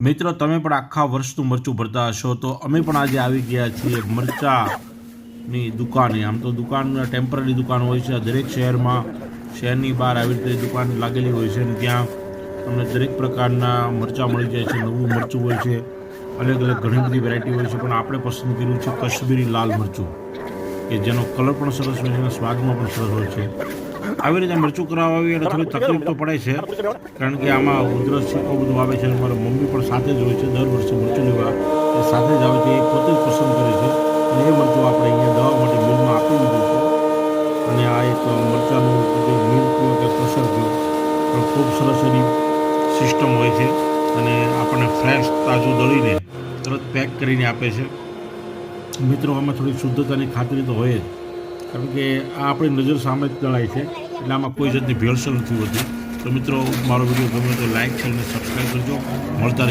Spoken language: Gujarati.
મિત્રો તમે પણ આખા વર્ષનું મરચું ભરતા હશો તો અમે પણ આજે આવી ગયા છીએ મરચાની દુકાને. આમ તો દુકાન ટેમ્પરરી દુકાન હોય છે દરેક શહેરમાં, શહેરની બહાર આવી રીતે દુકાન લાગેલી હોય છે અને ત્યાં તમને દરેક પ્રકારના મરચાં મળી જાય છે. નવું મરચું હોય છે, અલગ અલગ ઘણી બધી વેરાયટી હોય છે, પણ આપણે પસંદ કર્યું છે કશ્મીરી લાલ મરચું, કે જેનો કલર પણ સરસ હોય છે અને સ્વાદમાં પણ સરસ હોય છે. આવી રીતે મરચું કરાવવા આવી એટલે થોડી તકલીફ તો પડે છે, કારણ કે આમાં ઉધરસ છીકો બધું આવે છે. મારા મમ્મી પણ સાથે જ હોય છે, દર વર્ષે મરચું લેવા એ સાથે જ આવે છે. એ પોતે જ પસંદ કરે છે અને એ મરચું આપણે અહીંયા દવા માટે મિલમાં આપી દીધું છે. અને આ એક મરચાંનું જે મિલ કયો કે કસર કયો પણ ખૂબ સરસ એની સિસ્ટમ હોય છે અને આપણને ફ્રેશ તાજું દળીને તરત પેક કરીને આપે છે. મિત્રો આમાં થોડી શુદ્ધતાની ખાતરી તો હોય જ, કારણ કે આ આપણી નજર સામે જ દળાય છે, એટલે આમાં કોઈ જાતની ભેળસેળ નથી હોતી. તો મિત્રો મારો વિડીયો ગમે તો લાઈક છે અને સબસ્ક્રાઈબ કરજો. મળતા